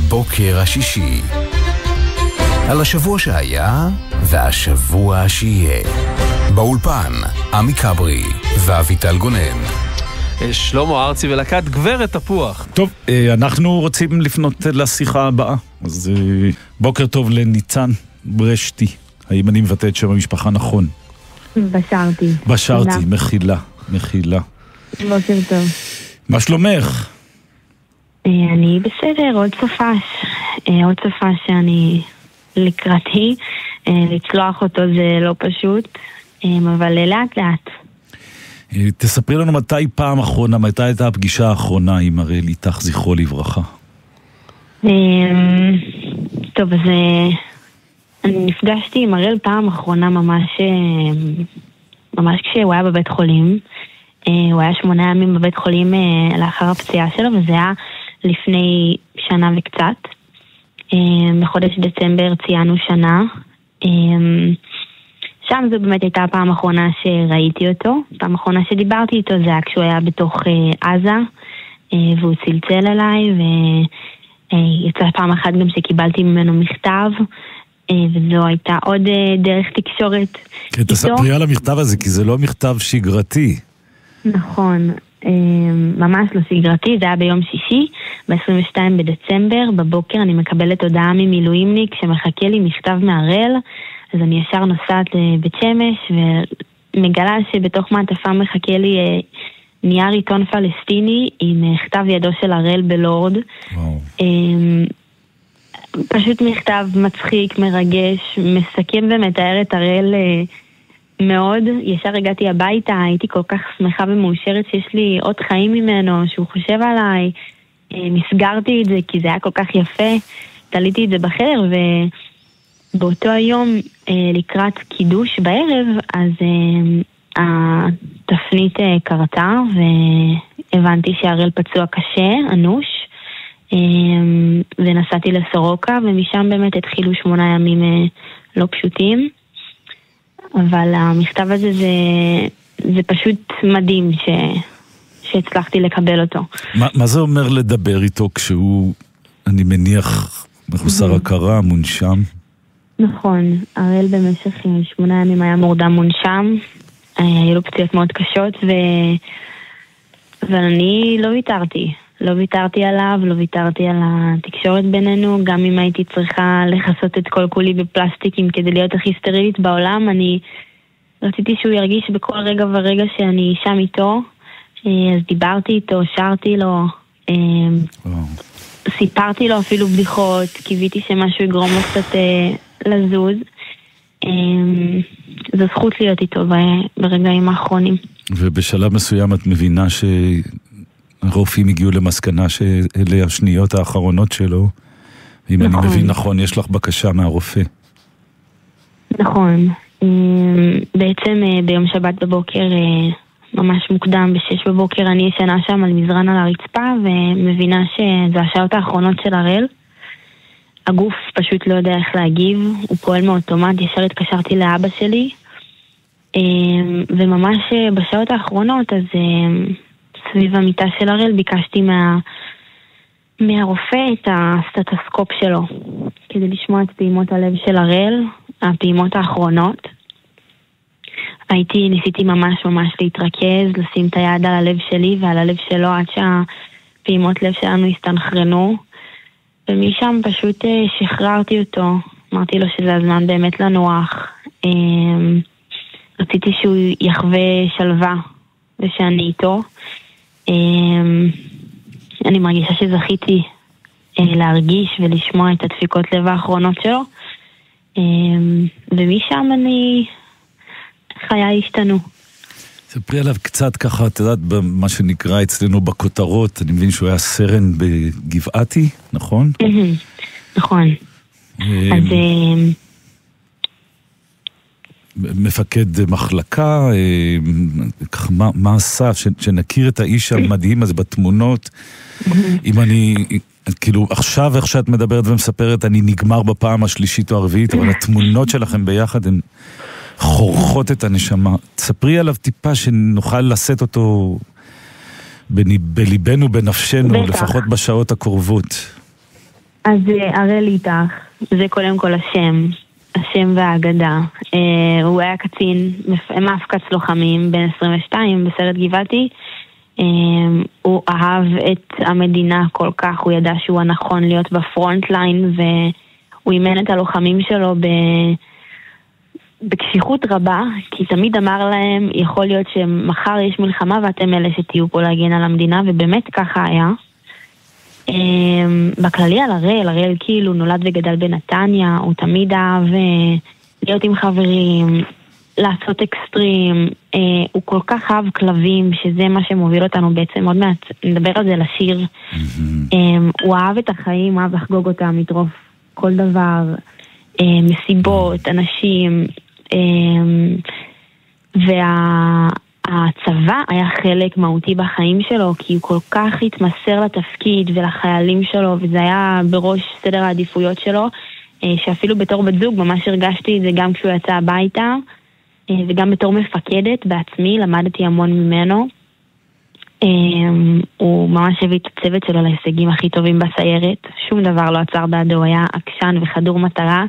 בוקר השישי. על השבוע שהיה והשבוע שיהיה. באולפן, עמי קברי ואביטל גונן. שלמה ארצי ולקט גברת תפוח. טוב, אנחנו רוצים לפנות לשיחה הבאה. אז בוקר טוב לניצן ברשתי. האם אני מבטא את שם המשפחה נכון? בשרתי, מחילה. בוקר טוב. מה שלומך? אני בסדר, עוד סופה שאני לקראתי. לצלוח אותו זה לא פשוט, אבל לאט לאט. תספרי לנו מתי הייתה הפגישה האחרונה עם הראל איתך, זכרו לברכה? טוב, אז אני נפגשתי עם הראל פעם אחרונה ממש כשהוא היה בבית חולים. הוא היה 8 ימים בבית חולים לאחר הפציעה שלו, וזה היה לפני שנה וקצת. בחודש דצמבר ציינו שנה. שם זו באמת הייתה הפעם האחרונה שראיתי אותו. הפעם האחרונה שדיברתי איתו זה היה כשהוא היה בתוך עזה, והוא צלצל אליי, ויצא פעם אחת גם שקיבלתי ממנו מכתב, וזו הייתה עוד דרך תקשורת איתו. תספרי על המכתב הזה, כי זה לא מכתב שגרתי. נכון, ממש לא שגרתי. זה היה ביום שישי, ב-22 בדצמבר, בבוקר אני מקבלת הודעה ממילואימניק שמחכה לי מכתב מהראל. אז אני ישר נוסעת לבית שמש ומגלה שבתוך מעטפה מחכה לי נייר עיתון פלסטיני עם כתב ידו של הראל בלורד. פשוט מכתב מצחיק, מרגש, מסכם ומתאר את הראל מאוד. ישר הגעתי הביתה, הייתי כל כך שמחה ומאושרת שיש לי עוד חיים ממנו, שהוא חושב עליי. מסגרתי את זה כי זה היה כל כך יפה, תליתי את זה בחדר, ובאותו היום לקראת קידוש בערב, אז התפנית קרתה והבנתי שהראל פצוע קשה, אנוש, ונסעתי לסורוקה, ומשם באמת התחילו 8 ימים לא פשוטים. אבל המכתב הזה זה פשוט מדהים שהצלחתי לקבל אותו. מה זה אומר לדבר איתו כשהוא, אני מניח, מחוסר הכרה, מונשם? נכון, הראל במשך 8 ימים היה מורדם מונשם, היו לו פציעות מאוד קשות, ואני לא ויתרתי עליו, לא ויתרתי על התקשורת בינינו. גם אם הייתי צריכה לחסות את כל כולי בפלסטיקים כדי להיות הכי סטרילית בעולם, אני רציתי שהוא ירגיש בכל רגע ורגע שאני שם איתו. אז דיברתי איתו, שרתי לו, סיפרתי לו אפילו בדיחות, קיוויתי שמשהו יגרום לו קצת לזוז. זו זכות להיות איתו ברגעים האחרונים. ובשלב מסוים את מבינה הרופאים הגיעו למסקנה שאלה השניות האחרונות שלו. אם אני מבין נכון, יש לך בקשה מהרופא. נכון. בעצם ביום שבת בבוקר, ממש מוקדם, ב6 בבוקר, אני ישנה שם על מזרן על הרצפה, ומבינה שזה השעות האחרונות של הראל. הגוף פשוט לא יודע איך להגיב, הוא פועל מאוטומט. ישר התקשרתי לאבא שלי, וממש בשעות האחרונות, אז סביב המיטה של הראל ביקשתי מהרופא את הסטטוסקופ שלו, כדי לשמוע את פעימות הלב של הראל, הפעימות האחרונות. ניסיתי ממש להתרכז, לשים את היד על הלב שלי ועל הלב שלו עד שהפעימות לב שלנו הסתנכרנו, ומשם פשוט שחררתי אותו. אמרתי לו שזה הזמן באמת לנוח. רציתי שהוא יחווה שלווה ושאני איתו. אני מרגישה שזכיתי להרגיש ולשמוע את הדפיקות לב האחרונות שלו, ומשם חיי השתנו. ספרי עליו קצת ככה, את יודעת, במה שנקרא אצלנו בכותרות. אני מבין שהוא היה סרן בגבעתי, נכון? נכון. אז מפקד מחלקה, מה עשה, שנכיר את האיש המדהים הזה בתמונות. אם אני, כאילו, עכשיו איך שאת מדברת ומספרת, אני נגמר בפעם השלישית או הרביעית, אבל התמונות שלכם ביחד הן חורכות את הנשמה. תספרי עליו טיפה שנוכל לשאת אותו בליבנו, בנפשנו, לפחות בשעות הקרובות. אז הראל איתך, זה קודם כל השם והאגדה. הוא היה קצין, מפקץ לוחמים בן 22 בסרט גבעתי. הוא אהב את המדינה כל כך, הוא ידע שהוא הנכון להיות בפרונט ליין, והוא אימן את הלוחמים שלו בקשיחות רבה, כי תמיד אמר להם, יכול להיות שמחר יש מלחמה ואתם אלה שתהיו פה להגן על המדינה, ובאמת ככה היה. בכללי על הראל כאילו נולד וגדל בנתניה, הוא תמיד אהב להיות עם חברים, לעשות אקסטרים, הוא כל כך אהב כלבים, שזה מה שמוביל אותנו בעצם, עוד מעט נדבר על זה לשיר. הוא אהב את החיים, הוא אהב לחגוג אותם, מטרוף כל דבר, מסיבות, אנשים, והצבא היה חלק מהותי בחיים שלו, כי הוא כל כך התמסר לתפקיד ולחיילים שלו, וזה היה בראש סדר העדיפויות שלו, שאפילו בתור בת זוג ממש הרגשתי את זה גם כשהוא יצא הביתה, וגם בתור מפקדת בעצמי, למדתי המון ממנו. הוא ממש הביא את הצוות שלו להישגים הכי טובים בסיירת, שום דבר לא עצר בעדו, הוא היה עקשן וחדור מטרה,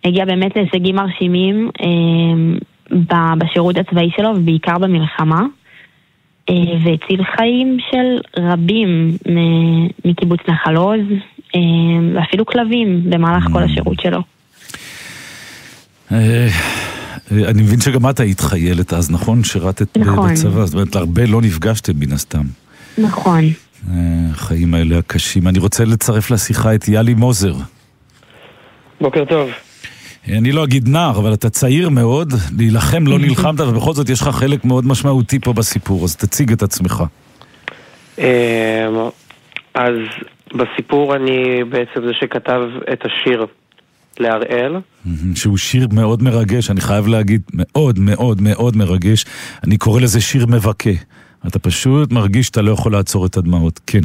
הגיע באמת להישגים מרשימים בשירות הצבאי שלו ובעיקר במלחמה, והציל חיים של רבים מקיבוץ נחל עוז, ואפילו כלבים במהלך כל השירות שלו. אני מבין שגם את היית חיילת אז, נכון? שירתת בצבא, זאת אומרת, הרבה לא נפגשתם מן הסתם. נכון. החיים האלה הקשים. אני רוצה לצרף לשיחה את יאלי מוזר. בוקר טוב. אני לא אגיד נער, אבל אתה צעיר מאוד, להילחם לא נלחמת, ובכל זאת יש לך חלק מאוד משמעותי פה בסיפור, אז תציג את עצמך. אז בסיפור אני בעצם זה שכתב את השיר להראל. שהוא שיר מאוד מרגש, אני חייב להגיד, מאוד מאוד מאוד מרגש. אני קורא לזה שיר מבכה. אתה פשוט מרגיש שאתה לא יכול לעצור את הדמעות, כן.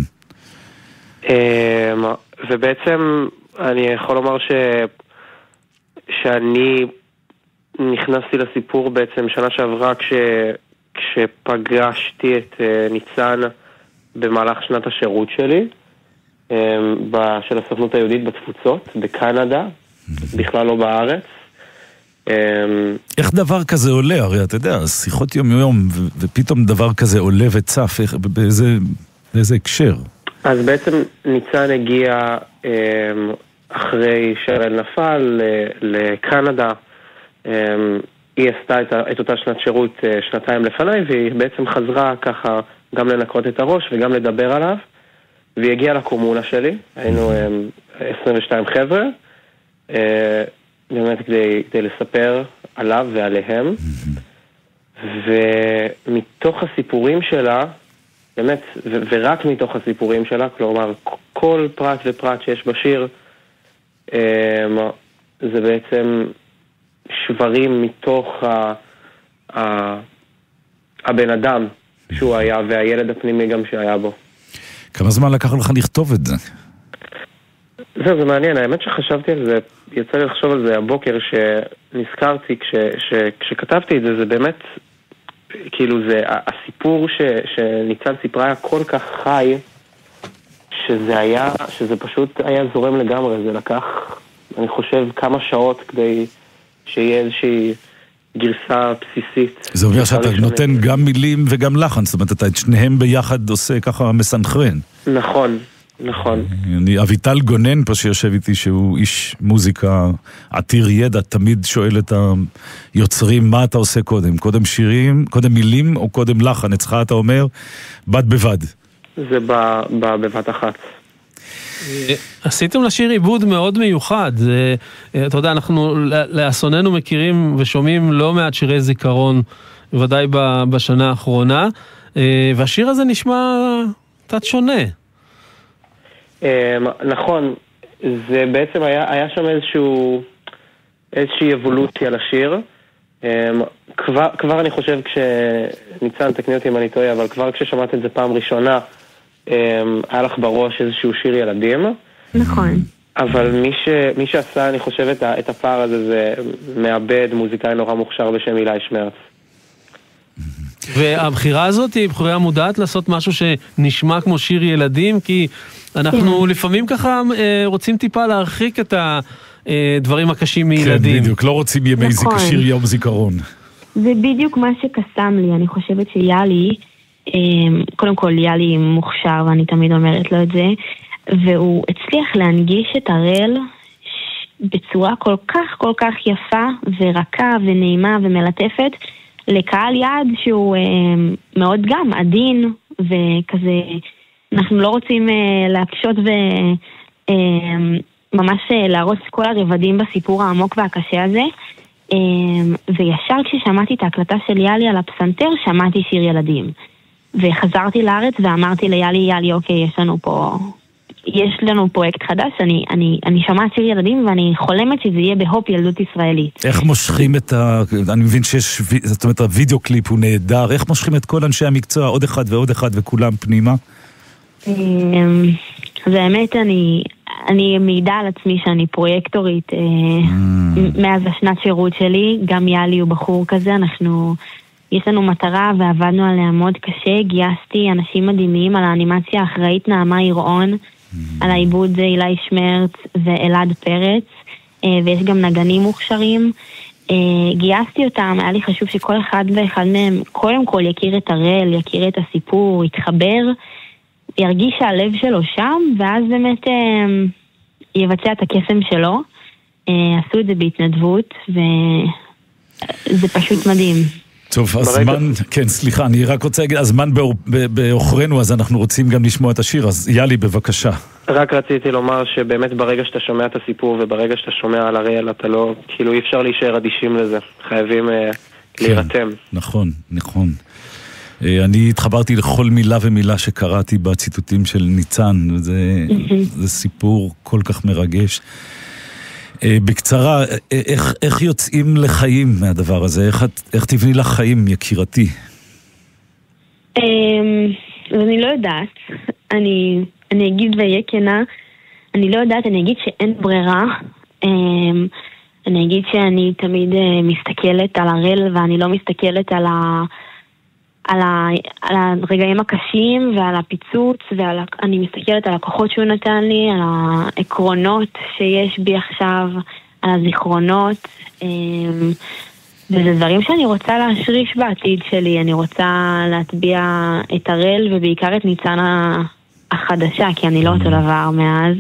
ובעצם אני יכול לומר שאני נכנסתי לסיפור בעצם שנה שעברה כשפגשתי את ניצן במהלך שנת השירות שלי של הסוכנות היהודית בתפוצות, בקנדה, בכלל לא בארץ. איך דבר כזה עולה? הרי אתה יודע, שיחות יום יום ופתאום דבר כזה עולה וצף, באיזה הקשר? אז בעצם ניצן הגיע אחרי שהראל נפל לקנדה, היא עשתה את אותה שנת שירות שנתיים לפניי, והיא בעצם חזרה ככה גם לנקות את הראש וגם לדבר עליו, והיא הגיעה לקומונה שלי, היינו 22 חבר'ה, באמת כדי לספר עליו ועליהם, ומתוך הסיפורים שלה, באמת, ורק מתוך הסיפורים שלה, כלומר, כל פרט ופרט שיש בשיר, זה בעצם שברים מתוך הבן אדם שהוא היה, והילד הפנימי גם שהיה בו. כמה זמן לקח לך לכתוב את זה? זה מעניין, האמת שחשבתי על זה, יצא לי לחשוב על זה הבוקר שנזכרתי כשכתבתי את זה, זה באמת, כאילו זה, הסיפור שניצן סיפרה היה כל כך חי, שזה פשוט היה זורם לגמרי, זה לקח, אני חושב, כמה שעות כדי שיהיה איזושהי גרסה בסיסית. זה אומר שאתה נותן גם מילים וגם לחן, זאת אומרת, אתה את שניהם ביחד עושה ככה מסנכרן. נכון. נכון. אביטל גונן פה שיושב איתי, שהוא איש מוזיקה עתיר ידע, תמיד שואל את היוצרים מה אתה עושה קודם, קודם שירים, קודם מילים או קודם לחן? אצלך אתה אומר בד בבד. זה בבת אחת. עשיתם לשיר עיבוד מאוד מיוחד. אתה יודע, אנחנו לאסוננו מכירים ושומעים לא מעט שירי זיכרון, בוודאי בשנה האחרונה, והשיר הזה נשמע קצת שונה. נכון, זה בעצם היה שם איזושהי אבולוציה לשיר. כבר אני חושב כשניצן, תקני אותי אם אני טועה, אבל כבר כששמעת את זה פעם ראשונה, היה לך בראש איזשהו שיר ילדים. נכון. אבל מי שעשה, אני חושב, את הפער הזה, זה מעבד מוזיקאי נורא מוכשר בשם אילי שמרץ. והבחירה הזאת היא בחירה מודעת לעשות משהו שנשמע כמו שיר ילדים, כי אנחנו לפעמים ככה רוצים טיפה להרחיק את הדברים הקשים מילדים. כן, בדיוק, לא רוצים ימי שיר יום זיכרון. זה בדיוק מה שקסם לי, אני חושבת שיאלי, קודם כל יאלי מוכשר ואני תמיד אומרת לו את זה, והוא הצליח להנגיש את הראל בצורה כל כך יפה ורכה ונעימה ומלטפת לקהל יעד שהוא מאוד גם עדין וכזה, אנחנו לא רוצים להקשות וממש להרוס כל הרבדים בסיפור העמוק והקשה הזה, וישר כששמעתי את ההקלטה של יאלי על הפסנתר שמעתי שיר ילדים וחזרתי לארץ ואמרתי ליאלי אוקיי, יש לנו פרויקט חדש, אני שומעת שיר ילדים ואני חולמת שזה יהיה בהופ ילדות ישראלית. איך מושכים אני מבין זאת אומרת, הוידאו קליפ הוא נהדר, איך מושכים את כל אנשי המקצוע, עוד אחד ועוד אחד וכולם פנימה? אז האמת, אני מעידה על עצמי שאני פרויקטורית מאז השנת שירות שלי, גם יאלי הוא בחור כזה, יש לנו מטרה ועבדנו עליה מאוד קשה, גייסתי אנשים מדהימים, על האנימציה האחראית נעמה ירעון, על העיבוד אילי שמרץ ואלעד פרץ, ויש גם נגנים מוכשרים. גייסתי אותם, היה לי חשוב שכל אחד ואחד מהם קודם כל יכיר את הראל, יכיר את הסיפור, יתחבר, ירגיש שהלב שלו שם, ואז באמת יבצע את הקסם שלו. עשו את זה בהתנדבות, וזה פשוט מדהים. טוב, הזמן, כן, סליחה, אני רק רוצה להגיד, הזמן באוכרנו, אז אנחנו רוצים גם לשמוע את השיר, אז יאלי, בבקשה. רק רציתי לומר שבאמת ברגע שאתה שומע את הסיפור, וברגע שאתה שומע על הראל, אתה לא, כאילו אי אפשר להישאר אדישים לזה, חייבים להירתם. נכון. אני התחברתי לכל מילה ומילה שקראתי בציטוטים של ניצן, זה סיפור כל כך מרגש. בקצרה, איך יוצאים לחיים מהדבר הזה? איך תבני לך חיים, יקירתי? אני לא יודעת. אני אגיד ואהיה כנה, אני לא יודעת, אני אגיד שאין ברירה. אני אגיד שאני תמיד מסתכלת על הראל, ואני לא מסתכלת על הרגעים הקשים ועל הפיצוץ, אני מסתכלת על הכוחות שהוא נתן לי, על העקרונות שיש בי עכשיו, על הזיכרונות, וזה דברים שאני רוצה להשריש בעתיד שלי. אני רוצה להטביע את הראל ובעיקר את ניצן החדשה, כי אני לא אותו דבר מאז,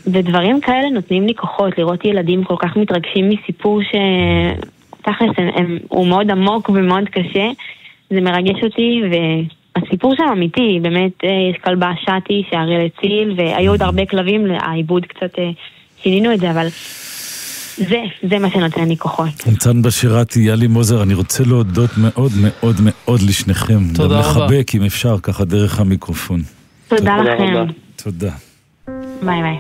ודברים כאלה נותנים לי כוחות, לראות ילדים כל כך מתרגשים מסיפור תכלס, הוא מאוד עמוק ומאוד קשה, זה מרגש אותי, והסיפור שם אמיתי, באמת יש כלבה שתי שהראל הציל, והיו עוד הרבה כלבים, העיבוד קצת שינינו את זה, אבל זה מה שנותן לי כוחות. ניצן בשירתי, יאלי מוזר, אני רוצה להודות מאוד מאוד מאוד לשניכם. תודה רבה. לחבק אם אפשר, ככה דרך המיקרופון. תודה לכם. תודה. ביי ביי.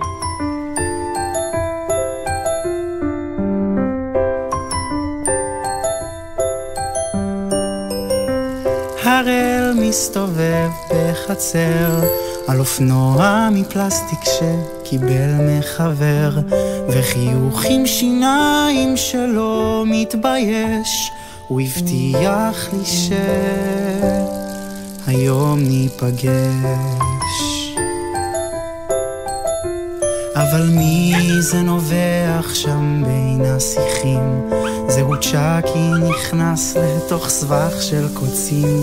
הראל מסתובב בחצר על אופנוע מפלסטיק שקיבל מחבר, וחיוך עם שיניים שלא מתבייש, הוא הבטיח לי שהיום ניפגש. אבל מי זה נובח שם בין השיחים? זהו צ'אקי נכנס לתוך סבך של קוצים,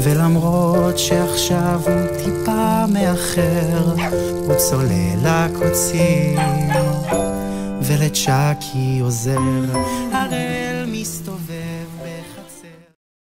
ולמרות שעכשיו הוא טיפה מאחר, הוא צולל לקוצים ולצ'אקי עוזר. הראל מסתובב